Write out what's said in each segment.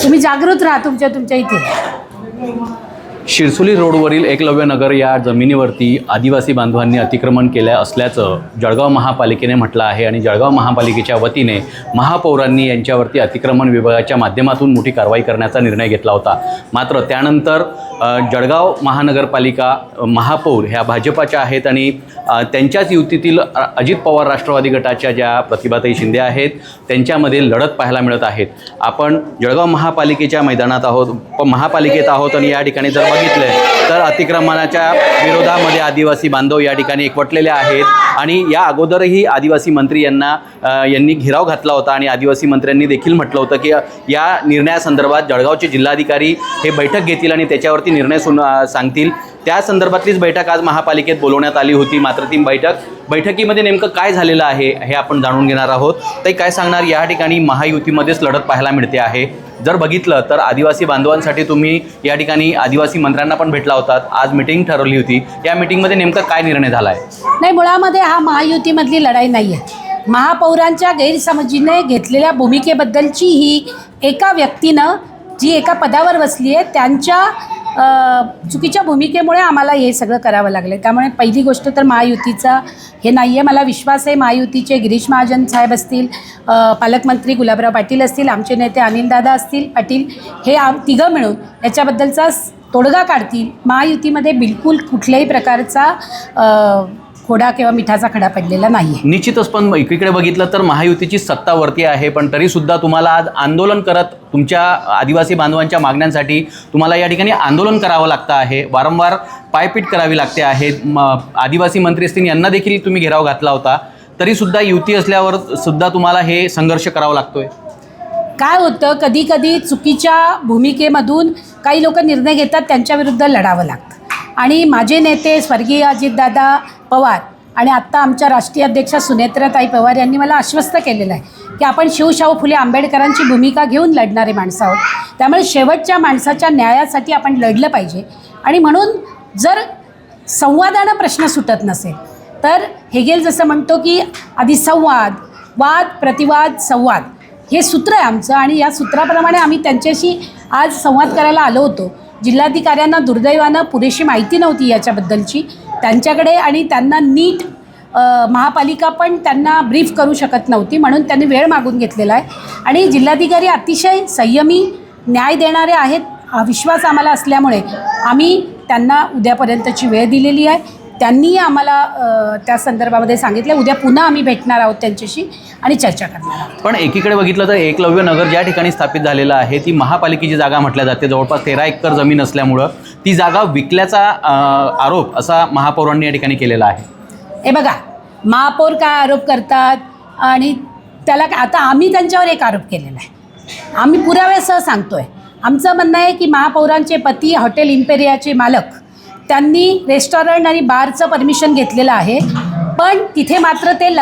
तुम्ही जागृत राहा तुमच्या इथे। शिरसोली रोडवरील एकलव्य नगर या जमिनीवरती आदिवासी बांधवांनी अतिक्रमण केले असल्याचं जळगाव महापालिकेने म्हटलं आहे आणि जळगाव महापालिकेच्या वतीने महापौरांनी यांच्यावरती अतिक्रमण विभागाच्या माध्यमातून मोठी कारवाई करण्याचा निर्णय घेतला होता। मात्र त्यानंतर जळगाव महानगरपालिका महापौर ह्या भाजपाच्या आहेत आणि त्यांच्याच युतीतील अजित पवार राष्ट्रवादी गटाच्या ज्या प्रतिभाताई शिंदे आहेत त्यांच्यामध्ये लढत पाहायला मिळत आहेत। आपण जळगाव महापालिकेच्या मैदानात आहोत, महापालिकेत आहोत आणि या ठिकाणी जर बघितलं तर अतिक्रमणाच्या विरोधामध्ये आदिवासी बांधव या ठिकाणी एकवटलेले आहेत आणि या अगोदरही आदिवासी मंत्री यांनी घेराव घातला होता आणि आदिवासी मंत्र्यांनी देखील म्हटलं होतं की या निर्णयासंदर्भात जळगावचे जिल्हाधिकारी हे बैठक घेतील आणि त्याच्यावरती निर्णय सांगतील। त्या संदर्भातलीच बैठक आज महापालिकेत बोलवण्यात आली होती। मात्र ती बैठकीमध्ये नेमकं काय झालेलं आहे हे आपण जाणून घेणार आहोत। ते काय सांगणार, या ठिकाणी महायुतीमध्येच लढत पाहायला मिळते आहे। जर बघितलं तर आदिवासी बांधवांसाठी तुम्ही या ठिकाणी आदिवासी मंत्र्यांना पण भेटला होतात, आज मीटिंग ठरवली होती, या मीटिंगमध्ये नेमका काय निर्णय झाला आहे? नाही, मुळामध्ये हा महायुतीमधली लढाई नाही आहे। महापौरांच्या गैरसमजीने घेतलेल्या भूमिकेबद्दलची ही एका व्यक्तीनं जी एका पदावर बसली आहे त्यांच्या चुकीच्या भूमिकेमुळे आम्हाला हे सगळं करावं लागलं। त्यामुळे पहिली गोष्ट तर महायुतीचा हे नाही आहे। मला विश्वास आहे महायुतीचे गिरीश महाजन साहेब असतील, पालकमंत्री गुलाबराव पाटील असतील, आमचे नेते अनिलदादा असतील पाटील, हे तिघं मिळून याच्याबद्दलचा तोडगा काढतील। महायुतीमध्ये बिलकुल कुठल्याही प्रकारचा खोडा किंवा मिठाचा खडा पडलेला नाही आहे। निश्चितच, पण एकीकडे बघितलं तर महायुतीची सत्तावरती आहे, पण तरीसुद्धा तुम्हाला आज आंदोलन करत तुमच्या आदिवासी बांधवांच्या मागण्यांसाठी तुम्हाला या ठिकाणी आंदोलन करावं लागतं आहे, वारंवार पायपीट करावी लागते आहे। आदिवासी मंत्री असतील यांना देखील तुम्ही घेराव घातला होता, तरीसुद्धा युती असल्यावर सुद्धा तुम्हाला हे संघर्ष करावा लागतोय। काय होतं, कधी कधी चुकीच्या भूमिकेमधून काही लोक निर्णय घेतात, त्यांच्याविरुद्ध लढावं लागतं। आणि माझे नेते स्वर्गीय अजितदादा पवार आणि आत्ता आमच्या राष्ट्रीय अध्यक्षा सुनेत्राताई पवार यांनी मला आश्वस्त केलेलं आहे की आपण शिवशाहू फुले आंबेडकरांची भूमिका घेऊन लढणारे माणसं आहोत। त्यामुळे शेवटच्या माणसाच्या न्यायासाठी आपण लढलं पाहिजे आणि म्हणून जर संवादानं प्रश्न सुटत नसेल तर हेगेल जसं म्हणतो की आधी संवाद, वाद, प्रतिवाद, संवाद हे सूत्र आहे आमचं आणि या सूत्राप्रमाणे आम्ही त्यांच्याशी आज संवाद करायला आलो होतो। जिल्हाधिकाऱ्यांना दुर्दैवानं पुरेशी माहिती नव्हती याच्याबद्दलची त्यांच्याकडे आणि त्यांना नीट महापालिका पण त्यांना ब्रीफ करू शकत नव्हती, म्हणून त्यांनी वेळ मागून घेतलेला आहे आणि जिल्हाधिकारी अतिशय संयमी न्याय देणारे आहेत हा विश्वास आम्हाला असल्यामुळे आम्ही त्यांना उद्यापर्यंतची वेळ दिलेली आहे। त्यांनी आम्हाला त्या संदर्भामध्ये सांगितलं उद्या पुन्हा आम्ही भेटणार आहोत त्यांच्याशी आणि चर्चा करणार आहोत। पण एकीकडे बघितलं तर एकलव्य नगर ज्या ठिकाणी स्थापित झालेलं आहे ती महापालिकेची जागा म्हटल्या जाते, जवळपास 13 एकर जमीन असल्यामुळं ती जागा विकल्याचा आरोप असा महापौरांनी या ठिकाणी केलेला आहे। हे बघा, महापौर काय आरोप करतात आणि त्याला आता आम्ही त्यांच्यावर एक आरोप केलेला आहे, आम्ही पुराव्यासह सांगतोय। आमचं म्हणणं आहे की महापौरांचे पती हॉटेल इम्पेरियाचे मालक त्यांनी रेस्टॉरंट आणि बारचं परमिशन घेतलेलं आहे, पण तिथे मात्र ते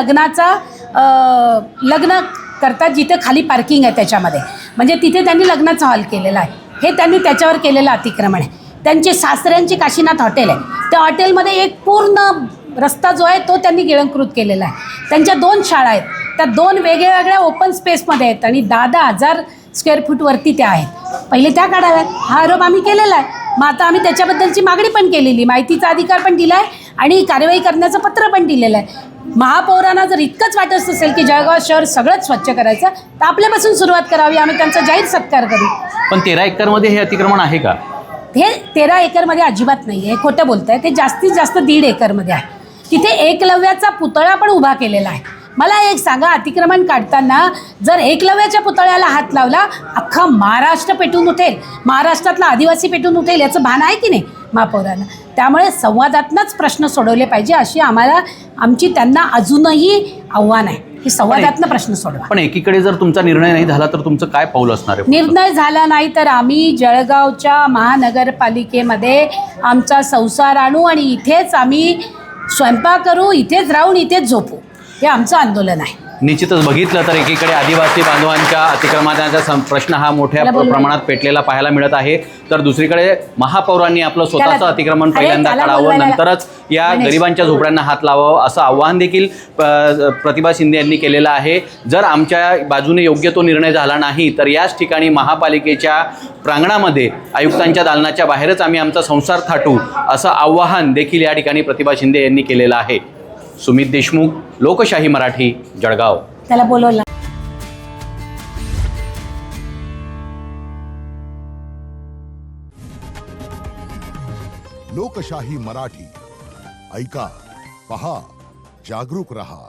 लग्न करतात जिथे खाली पार्किंग आहे त्याच्यामध्ये, म्हणजे तिथे त्यांनी लग्नाचा हॉल केलेला आहे, हे त्यांनी त्याच्यावर केलेलं अतिक्रमण आहे। त्यांचे सासऱ्यांची काशीनाथ हॉटेल आहे, त्या हॉटेलमध्ये एक पूर्ण रस्ता जो आहे तो त्यांनी गिळंकृत केलेला आहे। त्यांच्या 2 शाळा आहेत, त्या 2 वेगळ्या ओपन स्पेसमध्ये आहेत आणि 10,000 स्क्वेअर फूटवरती त्या आहेत, पहिले त्या काढाव्यात हा आरोप आम्ही केलेला आहे। मग आता आम्ही त्याच्याबद्दलची मागणी पण केलेली, माहितीचा अधिकार पण दिला आहे आणि कारवाई करण्याचं पत्र पण दिलेलं आहे। महापौरांना जर इतकंच वाटत असेल की जळगाव शहर सगळंच स्वच्छ करायचं तर आपल्यापासून सुरुवात करावी, आम्ही त्यांचा जाहीर सत्कार करू। पण 13 एकरमध्ये हे अतिक्रमण आहे का? हे 13 एकरमध्ये अजिबात नाही आहे, खोटं बोलत आहे। ते जास्तीत जास्त 1.5 एकरमध्ये आहे, तिथे एकलव्याचा पुतळा पण उभा केलेला आहे। मला एक सांगा, अतिक्रमण काढताना जर एकलव्याच्या पुतळ्याला हात लावला अख्खा महाराष्ट्र पेटून उठेल, महाराष्ट्रातला आदिवासी पेटून उठेल याचं भान आहे की नाही महापौरांना? त्यामुळे संवादातनंच प्रश्न सोडवले पाहिजे अशी आमची त्यांना अजूनही आव्हान आहे की संवादातनं प्रश्न सोडवा। पण एकीकडे जर तुमचा निर्णय नाही झाला तर तुमचं काय पाऊल असणार आहे? निर्णय झाला नाही तर आम्ही जळगावच्या महानगरपालिकेमध्ये आमचा संसार आणू आणि इथेच आम्ही स्वयंपाक करू, इथेच राहून इथेच झोपू, हे आमचं आंदोलन आहे। निश्चितच बघितलं तर एकीकडे आदिवासी बांधवांच्या अतिक्रमणाचा प्रश्न हा मोठ्या त्याला बोलवा. प्रमाणात पेटलेला पाहायला मिळत आहे, तर दुसरीकडे महापौरांनी आपलं स्वतःचं त्याला- अतिक्रमण अरे, पहिल्यांदा त्याला काढावं, बोलवायला- नंतरच या गणेश. गरिबांच्या झोपड्यांना हात लावावं असं आव्हान देखील प्रतिभा शिंदे यांनी केलेलं आहे. जर आमच्या बाजूने योग्य तो निर्णय झाला नाही तर याच ठिकाणी महापालिकेच्या प्रांगणामध्ये आयुक्तांच्या दालनाच्या बाहेरच आम्ही आमचा संसार थाटू असं आव्हान देखील या ठिकाणी प्रतिभा शिंदे यांनी केलेलं आहे. सुमित देशमुख, लोकशाही मराठी, जळगाव. त्याला बोलवलं. लोकशाही मराठी ऐका, पहा, जागरूक रहा.